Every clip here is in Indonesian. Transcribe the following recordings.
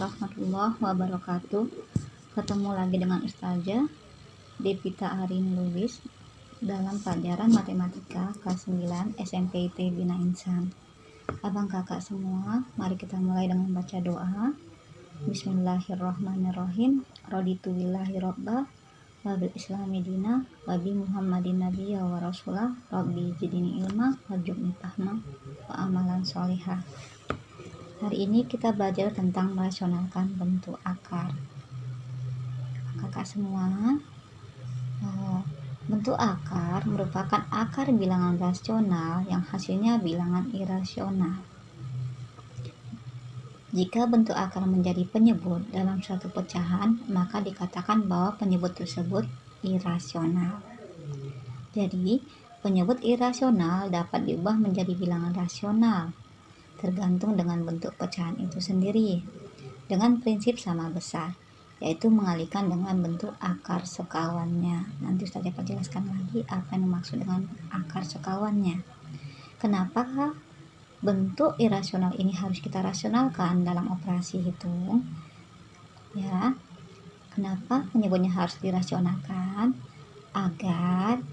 warahmatullahi wabarakatuh. Ketemu lagi dengan Ustazah Devita Arin Lubis dalam pelajaran matematika kelas 9 SMP IT Bina Insan. Abang kakak semua, mari kita mulai dengan baca doa. Bismillahirrahmanirrahim. Raditu billahi robba wa bil islami dina wa bi muhammadin nabiyya wa rasulah rabbi zidni ilma warzuqni fahma wa amalan sholihah. Hari ini kita belajar tentang merasionalkan bentuk akar. Kakak semua, bentuk akar merupakan akar bilangan rasional yang hasilnya bilangan irasional. Jika bentuk akar menjadi penyebut dalam suatu pecahan, maka dikatakan bahwa penyebut tersebut irasional. Jadi, penyebut irasional dapat diubah menjadi bilangan rasional tergantung dengan bentuk pecahan itu sendiri dengan prinsip sama besar, yaitu mengalihkan dengan bentuk akar sekawannya. Nanti Ustazah jelaskan lagi apa yang dimaksud dengan akar sekawannya. Kenapa bentuk irasional ini harus kita rasionalkan dalam operasi hitung? Ya, kenapa penyebutnya harus dirasionalkan? Agar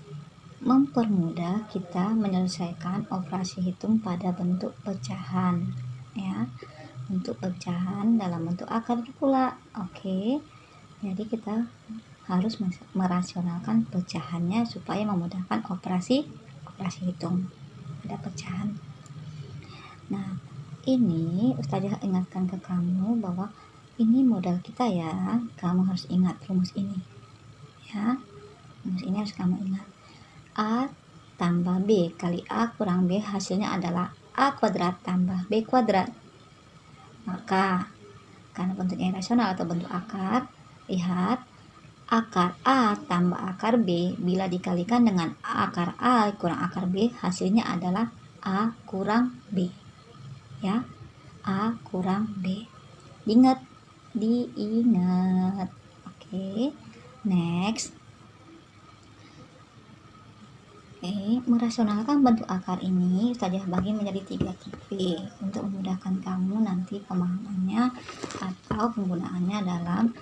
mempermudah kita menyelesaikan operasi hitung pada bentuk pecahan, ya, bentuk pecahan dalam bentuk akar pula. Oke, jadi kita harus merasionalkan pecahannya supaya memudahkan operasi hitung pada pecahan. Nah, ini Ustazah ingatkan ke kamu bahwa ini modal kita ya, kamu harus ingat rumus ini, ya, rumus ini harus kamu ingat. A tambah B kali A kurang B hasilnya adalah A kuadrat tambah B kuadrat. Maka karena bentuknya irasional atau bentuk akar, lihat akar A tambah akar B bila dikalikan dengan akar A kurang akar B hasilnya adalah A kurang B, ya, A kurang B. Diingat. Oke, next. Merasionalkan bentuk akar ini Ustazah bagi menjadi 3 tipe untuk memudahkan kamu nanti pemahamannya atau penggunaannya dalam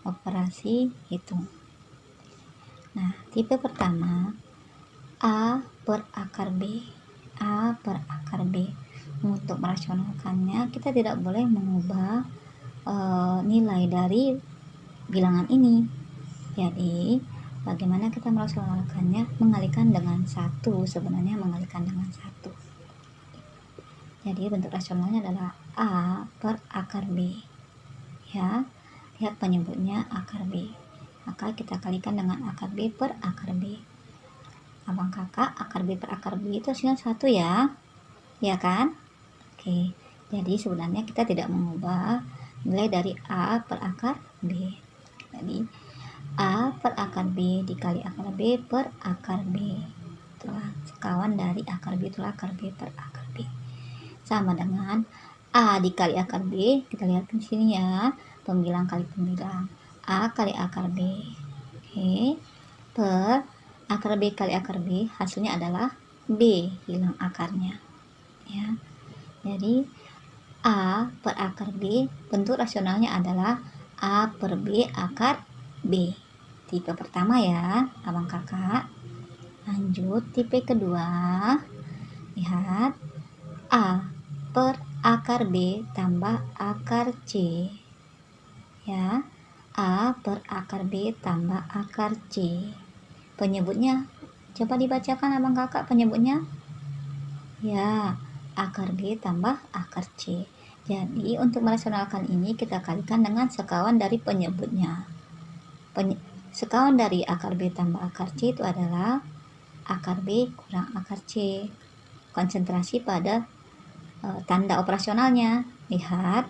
operasi hitung. Nah, tipe pertama A per akar B. A per akar B. Untuk merasionalkannya kita tidak boleh mengubah nilai dari bilangan ini. Jadi bagaimana kita merasionalkannya? Mengalihkan dengan 1, sebenarnya mengalihkan dengan 1. Jadi bentuk rasionalnya adalah A per akar B, ya, lihat penyebutnya akar B, maka kita kalikan dengan akar B per akar B. Abang kakak, akar B per akar B itu hasilnya 1 ya, ya kan? Oke, jadi sebenarnya kita tidak mengubah nilai dari A per akar B. Jadi A per akar B dikali akar B per akar B, itulah sekawan dari akar B, itulah akar B per akar B, sama dengan A dikali akar B. Kita lihat di sini ya, pembilang kali pembilang, A kali akar B, oke, per akar B kali akar B hasilnya adalah B, hilang akarnya, ya. Jadi A per akar B bentuk rasionalnya adalah A per B akar B. Tipe pertama ya, abang kakak. Lanjut tipe kedua. Lihat A per akar B tambah akar C, ya, A per akar B tambah akar C. Penyebutnya coba dibacakan abang kakak penyebutnya, ya, akar B tambah akar C. Jadi untuk merasionalkan ini kita kalikan dengan sekawan dari penyebutnya. Sekawan dari akar B tambah akar C itu adalah akar B kurang akar C. Konsentrasi pada tanda operasionalnya. Lihat,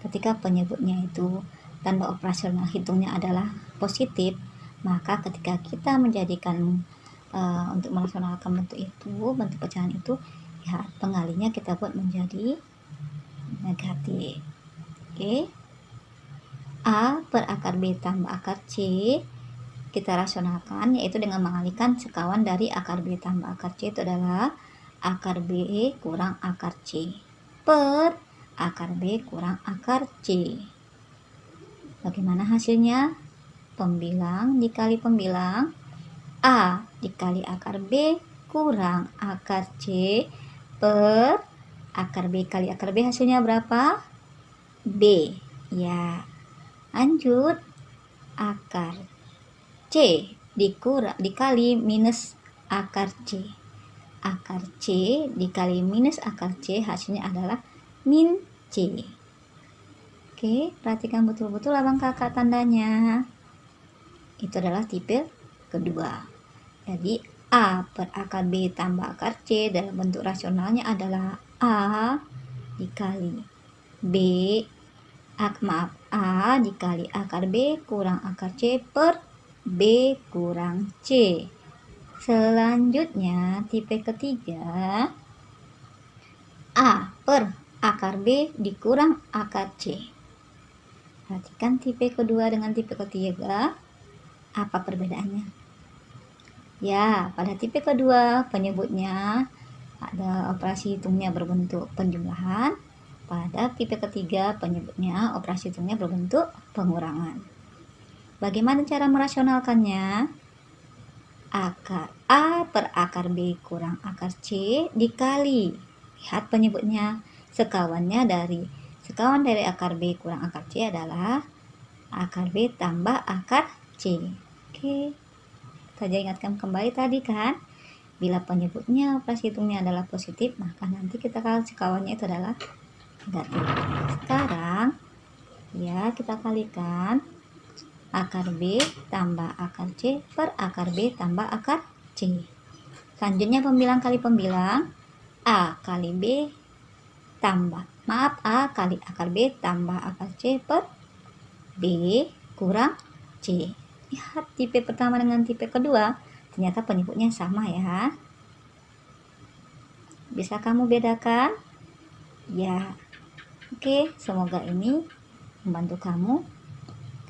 ketika penyebutnya itu tanda operasional hitungnya adalah positif, maka ketika kita menjadikan untuk merasionalkan bentuk itu, bentuk pecahan itu, lihat pengalinya kita buat menjadi negatif. Oke, A per akar B tambah akar C kita rasionalkan, yaitu dengan mengalihkan sekawan dari akar B tambah akar C itu adalah akar B kurang akar C per akar B kurang akar C. Bagaimana hasilnya? Pembilang dikali pembilang, A dikali akar B kurang akar C per akar B kali akar B, hasilnya berapa? B. Ya, lanjut. Akar C dikali minus akar C. Akar C dikali minus akar C, hasilnya adalah min C. Oke, perhatikan betul-betul abang kakak tandanya. Itu adalah tipe kedua. Jadi A per akar B tambah akar C dalam bentuk rasionalnya adalah A dikali B, A dikali akar B kurang akar C per B kurang C. Selanjutnya tipe ketiga, A per akar B dikurang akar C. Perhatikan tipe kedua dengan tipe ketiga, apa perbedaannya? Ya, pada tipe kedua penyebutnya ada operasi hitungnya berbentuk penjumlahan. Pada tipe ketiga penyebutnya operasi hitungnya berbentuk pengurangan. Bagaimana cara merasionalkannya? Akar A per akar B kurang akar C dikali, lihat penyebutnya, sekawan dari akar B kurang akar C adalah akar B tambah akar C. Oke, saja ingatkan kembali tadi kan, bila penyebutnya operasi hitungnya adalah positif, maka nanti kita sekawannya itu adalah negatif. Sekarang ya, kita kalikan akar B tambah akar C per akar B tambah akar C. Selanjutnya pembilang kali pembilang, A kali B A kali akar B tambah akar C per B kurang C. Lihat tipe pertama dengan tipe kedua, ternyata penyebutnya sama ya. Bisa kamu bedakan? Ya. Oke, semoga ini membantu kamu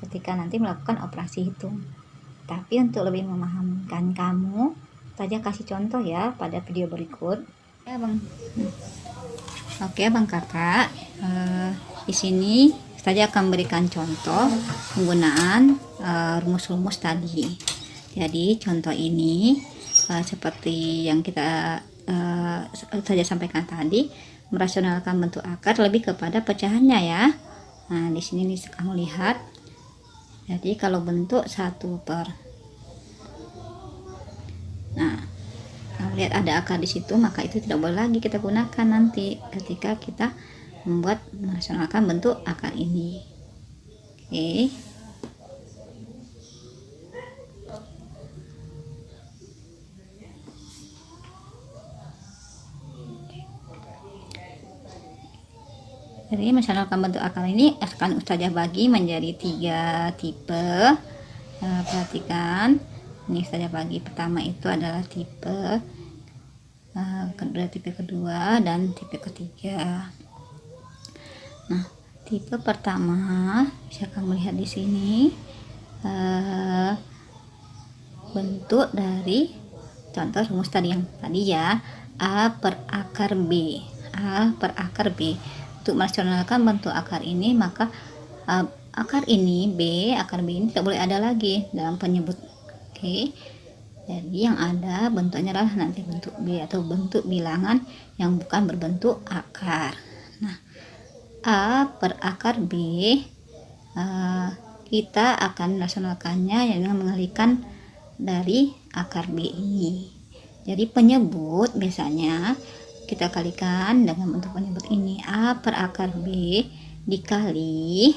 ketika nanti melakukan operasi hitung. Tapi untuk lebih memahamkan kamu, saja kasih contoh ya pada video berikut. Ya, Bang. Oke, Bang Kakak. Di sini saya akan memberikan contoh penggunaan rumus-rumus tadi. Jadi contoh ini seperti yang kita saja sampaikan tadi, merasionalkan bentuk akar lebih kepada pecahannya ya. Nah, di sini kamu lihat. Jadi kalau bentuk 1 per, nah kalau lihat ada akar di situ, maka itu tidak boleh lagi kita gunakan nanti ketika kita membuat merasionalkan bentuk akar ini. Oke. Jadi merasionalkan bentuk akar ini akan Ustazah bagi menjadi 3 tipe. Perhatikan, ini Ustazah bagi pertama itu adalah tipe kedua dan tipe ketiga. Nah, tipe pertama bisa kamu lihat di sini, bentuk dari contoh rumus tadi yang tadi ya, A per akar B. A per akar B. Untuk merasionalkan bentuk akar ini, maka akar ini akar B ini tidak boleh ada lagi dalam penyebut. Oke. Jadi yang ada bentuknya adalah nanti bentuk B atau bentuk bilangan yang bukan berbentuk akar. Nah, A per akar B kita akan merasionalkannya dengan mengalihkan dari akar B ini. Jadi penyebut biasanya kita kalikan dengan bentuk penyebut ini, A per akar B dikali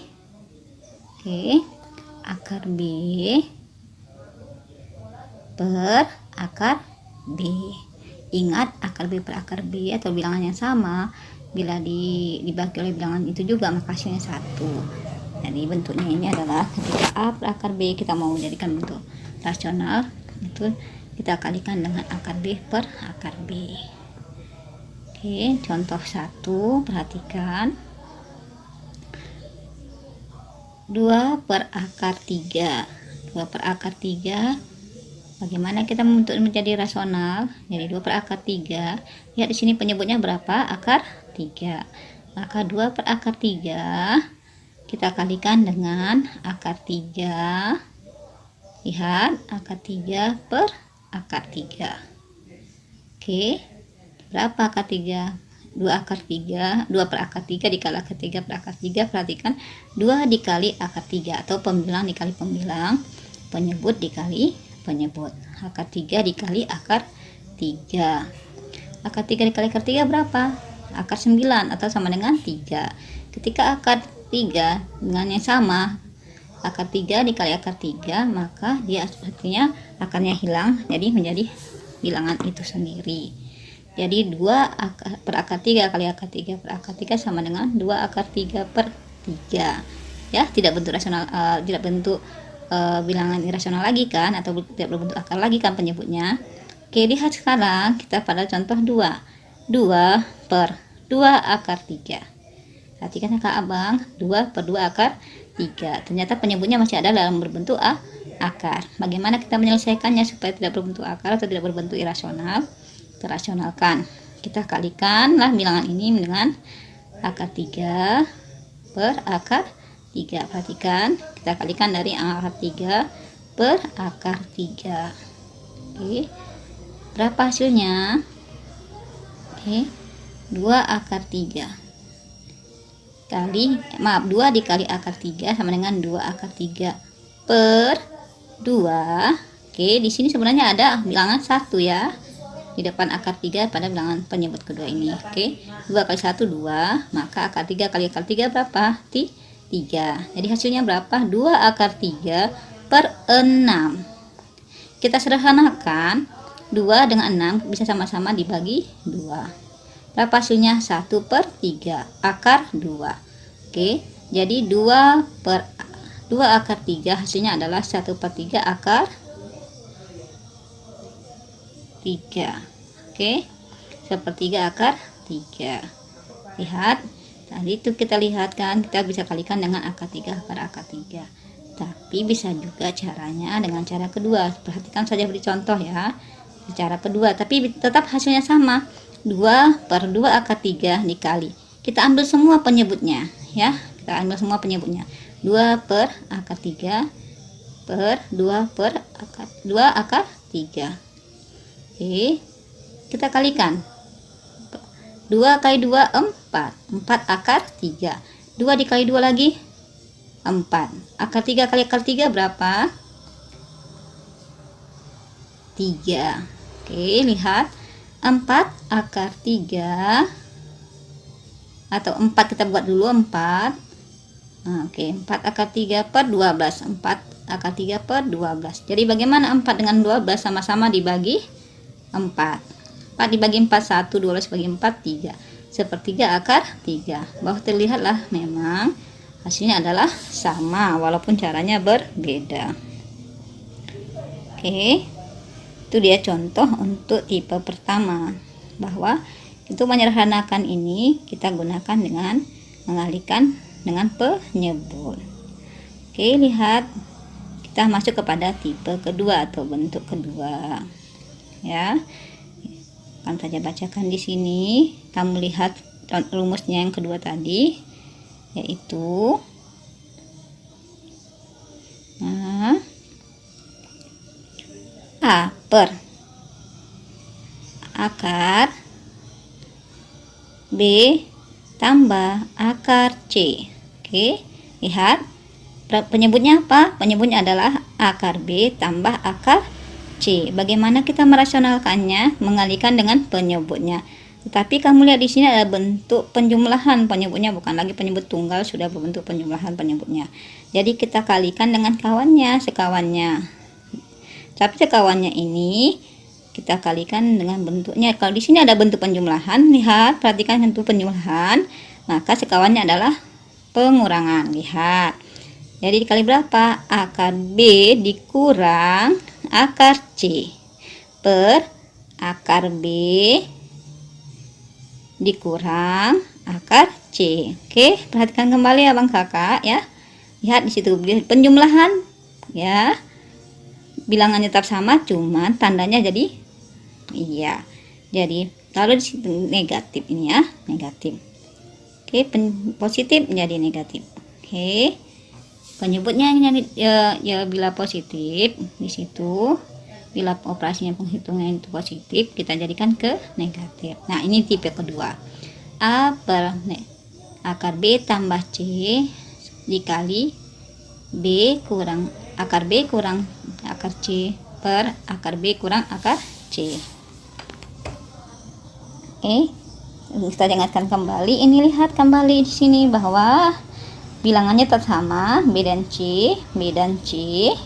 akar B per akar B. Ingat, akar B per akar B atau bilangan yang sama, bila dibagi oleh bilangan itu juga maka hasilnya 1. Jadi bentuknya ini adalah ketika A per akar B kita mau jadikan bentuk rasional, itu kita kalikan dengan akar B per akar B. Oke, contoh 1, perhatikan. 2 per akar 3. 2 per akar 3. Bagaimana kita membentuk menjadi rasional? Jadi 2 per akar 3. Lihat di sini penyebutnya berapa? Akar 3. Maka 2 per akar 3 kita kalikan dengan akar 3. Lihat, akar 3 per akar 3. Oke, berapa akar 3? 2 akar 3, 2 per akar 3 dikali akar 3 per akar 3. Perhatikan, 2 dikali akar 3 atau pembilang dikali pembilang, penyebut dikali penyebut. Akar 3 dikali akar 3. Akar 3 dikali akar 3 berapa? Akar 9 atau sama dengan 3. Ketika akar 3 dengan yang sama, akar 3 dikali akar 3, maka dia artinya akarnya hilang, jadi menjadi bilangan itu sendiri. Jadi 2 per akar 3 kali akar 3 per akar 3 sama dengan 2 akar 3 per 3. Ya, tidak bentuk rasional, tidak bentuk bilangan irasional lagi kan, atau tidak berbentuk akar lagi kan penyebutnya. Oke, lihat sekarang kita pada contoh 2. 2 per 2 akar 3. Perhatikan ya Kak Abang, 2 per 2 akar 3. Ternyata penyebutnya masih ada dalam berbentuk akar. Bagaimana kita menyelesaikannya supaya tidak berbentuk akar atau tidak berbentuk irasional? Terasionalkan. Kita kalikanlah bilangan ini dengan akar 3 per akar 3. Perhatikan, kita kalikan dari akar 3 per akar 3. Oke, berapa hasilnya? Oke, 2 akar 3 kali, 2 dikali akar 3 sama dengan 2 akar 3 per 2. Oke, di sini sebenarnya ada bilangan 1 ya, di depan akar 3 pada bilangan penyebut kedua ini. Oke, 2 kali 1 2, maka akar 3 kali akar 3 berapa? 3. Jadi hasilnya berapa? 2 akar 3 per 6. Kita sederhanakan, 2 dengan 6 bisa sama-sama dibagi 2. Berapa hasilnya? 1 per 3 akar 2. Oke, jadi 2 akar 3 hasilnya adalah 1 per 3 akar 3. Oke, sepertiga akar 3. Lihat, tadi itu kita lihat kan, kita bisa kalikan dengan akar 3 per akar 3. Tapi bisa juga caranya dengan cara kedua. Perhatikan saja beri contoh ya, cara kedua, tapi tetap hasilnya sama. 2 per 2 akar 3 dikali, kita ambil semua penyebutnya ya, kita ambil semua penyebutnya. 2 per akar 3 per 2 per akar 2 akar 3. Oke, kita kalikan. 2 kali 2 4 akar 3. 2 dikali 2 lagi 4. Akar 3 kali akar 3 berapa? 3. Oke, lihat, 4 akar 3 atau 4 kita buat dulu 4. Nah, oke, 4 akar 3 per 12. 4 akar 3 per 12. Jadi bagaimana 4 dengan 12 sama-sama dibagi 4. 4 dibagi 4 1, 12 dibagi 4 3. Sepertiga akar 3. Bahwa terlihatlah memang hasilnya adalah sama walaupun caranya berbeda. Oke, itu dia contoh untuk tipe pertama, bahwa itu menyederhanakan ini kita gunakan dengan mengalihkan dengan penyebut. Oke, lihat, kita masuk kepada tipe kedua atau bentuk kedua ya. Akan saja bacakan di sini, kamu lihat rumusnya yang kedua tadi, yaitu A per akar B tambah akar C. Oke, lihat penyebutnya apa? Penyebutnya adalah akar B tambah akar C. Bagaimana kita merasionalkannya? Mengalihkan dengan penyebutnya. Tetapi kamu lihat di sini ada bentuk penjumlahan penyebutnya, bukan lagi penyebut tunggal, sudah berbentuk penjumlahan penyebutnya. Jadi kita kalikan dengan kawannya, sekawannya. Tapi sekawannya ini kita kalikan dengan bentuknya. Kalau di sini ada bentuk penjumlahan, lihat, perhatikan bentuk penjumlahan, maka sekawannya adalah pengurangan. Lihat. Jadi dikali berapa? Akar B dikurang akar C per akar B dikurang akar C. Oke, perhatikan kembali abang kakak ya. Lihat di situ penjumlahan ya. Bilangannya tetap sama, cuman tandanya jadi iya. Jadi kalau di situ negatif ini ya, negatif. Oke, positif menjadi negatif. Oke. Penyebutnya ya bila positif di situ, bila operasinya penghitungan itu positif, kita jadikan ke negatif. Nah, ini tipe kedua. Akar B tambah C dikali akar B kurang akar C per akar B kurang akar C. Oke, kita ingatkan kembali. Ini lihat kembali di sini bahwa bilangannya tetap sama, B dan C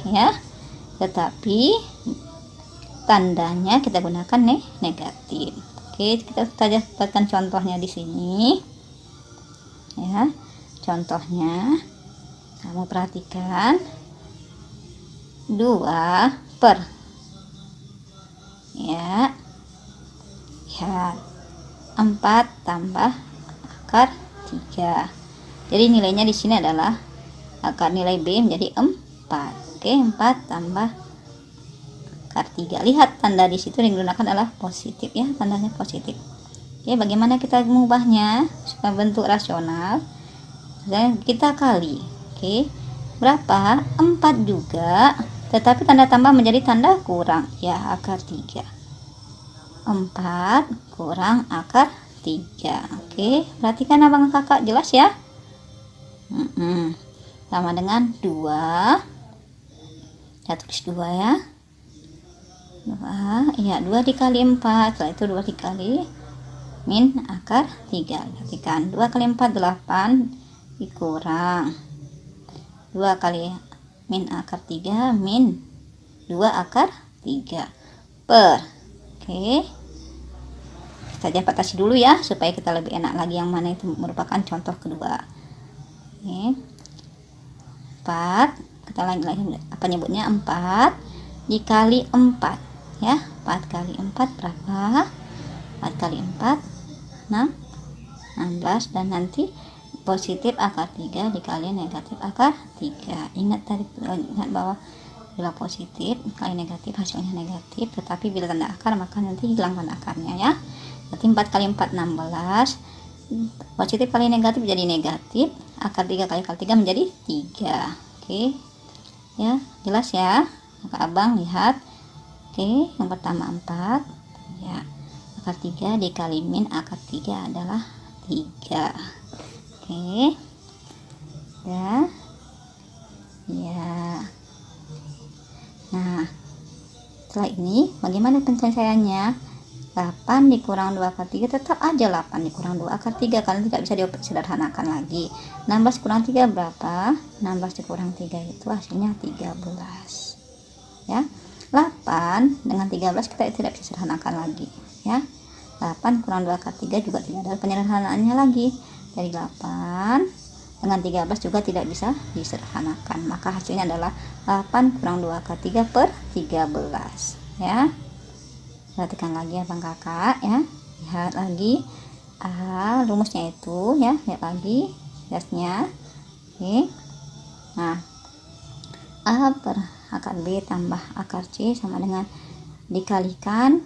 ya. Tetapi tandanya kita gunakan negatif. Oke, kita dapatkan contohnya di sini. Ya. Contohnya kamu perhatikan 2 per ya 4 tambah akar 3. Jadi nilainya di sini adalah akar nilai B menjadi 4. Oke, 4 tambah akar 3. Lihat tanda di situ yang digunakan adalah positif ya, tandanya positif. Oke, bagaimana kita mengubahnya supaya bentuk rasional? Dan kita kali. Oke. Berapa? 4 juga, tetapi tanda tambah menjadi tanda kurang ya, akar 3. 4 kurang akar 3. Oke, perhatikan abang kakak, jelas ya? Sama dengan 2. Kita tulis 2 ya. 2 dikali 4. Setelah itu 2 dikali min akar 3. Perhatikan 2 kali 4 8 dikurang 2 kali min akar 3 min 2 akar 3 per. Oke, kita batasi dulu ya supaya kita lebih enak lagi yang mana itu merupakan contoh kedua. Oke, 4 kita lagi apa nyebutnya 4 dikali 4 ya. 4 kali 4 berapa? 4 kali 4 16, dan nanti positif akar 3 dikali negatif akar 3. Ingat bahwa bila positif kali negatif hasilnya negatif, tetapi bila tanda akar maka nanti hilang tanda akarnya ya. Berarti 4 kali 4 16, positif kali negatif jadi negatif, akar 3 kali akar 3 menjadi 3. Oke ya, jelas ya maka abang lihat. Oke, yang pertama 4 ya, akar 3 dikali min akar 3 adalah 3. Oke ya ya. Nah, setelah ini bagaimana penyelesaiannya? 8 dikurang 2 akar 3 tetap aja 8 dikurang 2 akar 3 karena tidak bisa disederhanakan lagi. 16 kurang 3 berapa? 16 dikurang 3 itu hasilnya 13 ya. 8 dengan 13 kita tidak bisa sederhanakan lagi ya. 8 kurang 2 akar 3 juga tidak ada penyederhanaannya lagi. Dari 8 dengan 13 juga tidak bisa disederhanakan, maka hasilnya adalah 8 kurang 2 akar 3 per 13 ya. Perhatikan lagi abang kakak ya, lihat lagi rumusnya itu ya, lihat lagi gasnya. Oke, nah A per akar B tambah akar C sama dengan dikalikan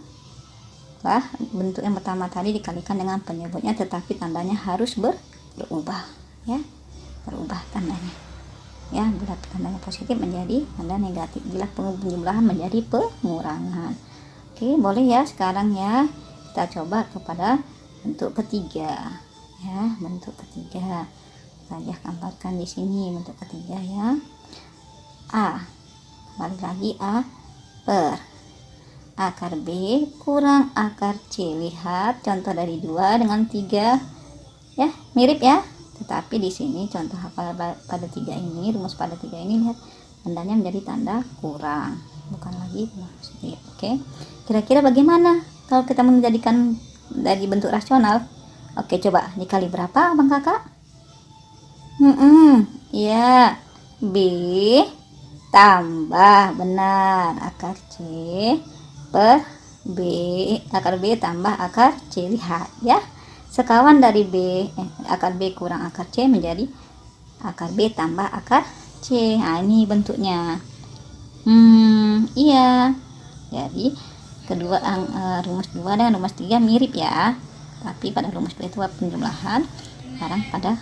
lah bentuk yang pertama tadi dikalikan dengan penyebutnya, tetapi tandanya harus berubah ya, berubah tandanya ya. Bila tandanya positif menjadi tanda negatif, bila penjumlahan menjadi pengurangan. Oke, boleh ya. Sekarang ya kita coba kepada bentuk ketiga ya, bentuk ketiga saya gambarkan di sini bentuk ketiga ya. A, balik lagi A per akar B kurang akar C. Lihat contoh dari 2 dengan 3 ya, mirip ya, tetapi di sini contoh pada 3 ini, rumus pada 3 ini lihat tandanya menjadi tanda kurang, bukan lagi positif. Oke, kira-kira bagaimana kalau kita menjadikan dari bentuk rasional? Oke, coba dikali berapa abang kakak? Ya, B tambah benar akar C per B, akar B tambah akar C. Lihat ya, sekawan dari akar B kurang akar C menjadi akar B tambah akar C. Nah, ini bentuknya. Iya, jadi kedua rumus 2 dan rumus 3 mirip ya, tapi pada rumus 2 itu penjumlahan, sekarang pada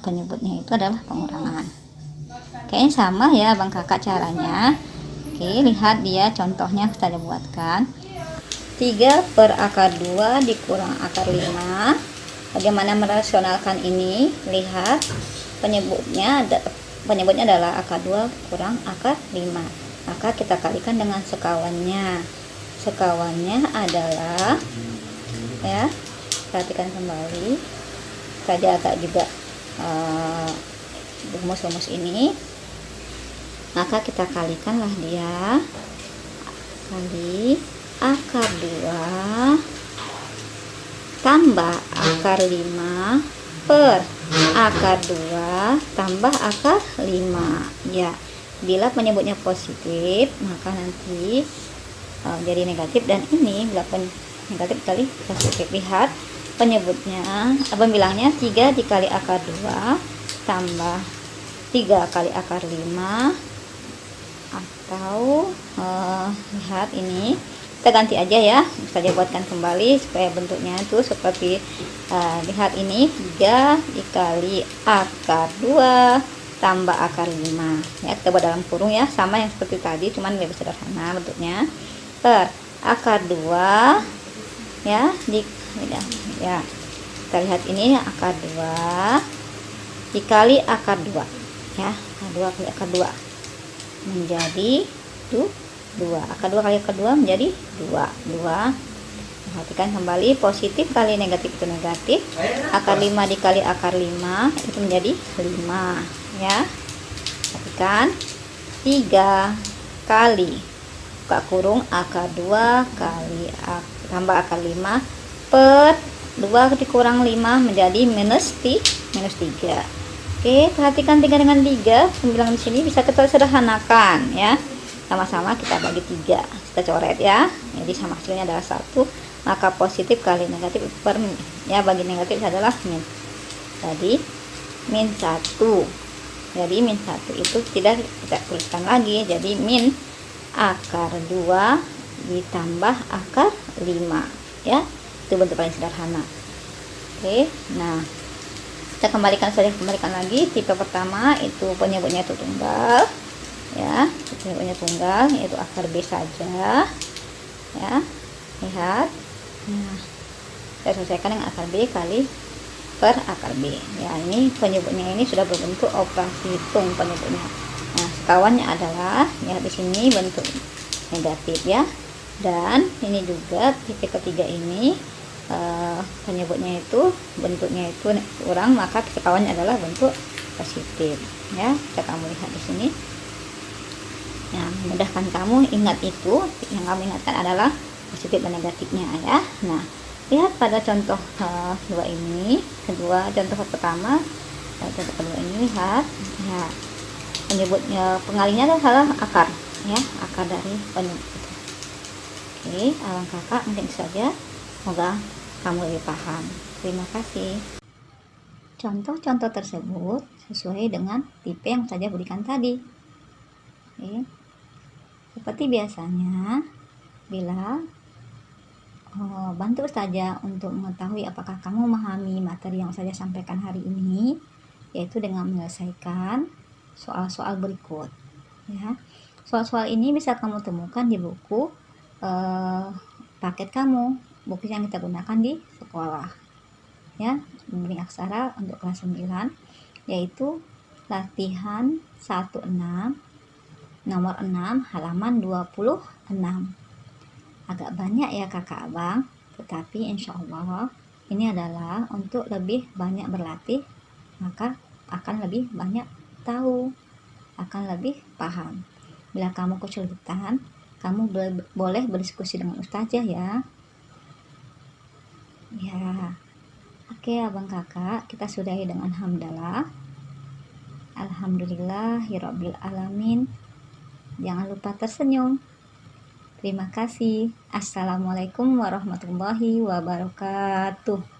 penyebutnya itu adalah pengurangan. Kayaknya sama ya abang kakak caranya. Oke, lihat dia contohnya saya buatkan. 3 per akar 2 dikurang akar 5. Bagaimana merasionalkan ini? Lihat penyebutnya adalah akar 2 kurang akar 5. Maka kita kalikan dengan sekawannya. Sekawannya adalah, ya, perhatikan kembali. Saya agak juga rumus-rumus ini. Maka kita kalikanlah dia kali akar 2 tambah akar 5 per akar 2 tambah akar 5. Ya, bila penyebutnya positif maka nanti jadi negatif, dan ini bila negatif kali positif. Lihat penyebutnya, abang bilangnya 3 dikali akar 2 tambah 3 kali akar 5, atau lihat ini kita ganti aja ya, saya buatkan kembali supaya bentuknya itu seperti lihat ini 3 dikali akar 2 tambah akar 5 ya, kita buat dalam kurung ya, sama yang seperti tadi cuman lebih sederhana bentuknya, per akar 2 ya ya, kita lihat ini akar 2 dikali akar 2 ya, akar 2 kali akar 2 menjadi 2. Akar 2 kali akar 2 menjadi 2. Perhatikan kembali, positif kali negatif itu negatif. Akar 5 dikali akar 5 itu menjadi 5 ya. Perhatikan 3 kali buka kurung akar 2 kali tambah akar 5 per 2 dikurang 5 menjadi minus 3. Oke, perhatikan 3 dengan 3, 9 di sini bisa kita sederhanakan ya. Sama-sama kita bagi 3, kita coret ya. Jadi sama hasilnya adalah 1, maka positif kali negatif per ya, bagi negatif adalah min. Jadi min 1. Jadi min 1 itu tidak kita tuliskan lagi, jadi min akar 2 ditambah akar 5 ya. Itu bentuk paling sederhana. Oke, nah kita kembalikan lagi. Tipe pertama itu penyebutnya itu tunggal ya, penyebutnya tunggal yaitu akar B saja ya. Lihat, nah saya selesaikan dengan akar B kali per akar B ya. Ini penyebutnya ini sudah berbentuk operasi hitung penyebutnya. Nah, sekawannya adalah ya di sini bentuk negatif ya, dan ini juga tipe ketiga ini penyebutnya itu bentuknya itu kurang, maka sekawannya adalah bentuk positif ya. Kita kamu lihat di sini yang memudahkan kamu ingat itu, yang kamu ingatkan adalah positif dan negatifnya ya. Nah, lihat pada contoh kedua ini, contoh pertama, contoh kedua ini, lihat ya, penyebutnya pengalinya adalah akar ya, akar dari penyebut. Oke, abang kakak mungkin saja, semoga kamu lebih paham. Terima kasih. Contoh-contoh tersebut sesuai dengan tipe yang saya berikan tadi. Oke. Seperti biasanya, bila bantu saja untuk mengetahui apakah kamu memahami materi yang saya sampaikan hari ini, yaitu dengan menyelesaikan soal-soal berikut ya. Soal-soal ini bisa kamu temukan di buku paket kamu, buku yang kita gunakan di sekolah ya, bimbing aksara untuk kelas 9, yaitu latihan 16 nomor 6 halaman 26. Agak banyak ya kakak abang, tetapi insya Allah ini adalah untuk lebih banyak berlatih, maka akan lebih banyak tahu, akan lebih paham. Bila kamu kesulitan, kamu boleh berdiskusi dengan ustazah ya. Ya, oke abang kakak, kita sudahi dengan hamdalah. Alhamdulillahirabbil alamin. Jangan lupa tersenyum. Terima kasih. Assalamualaikum warahmatullahi wabarakatuh.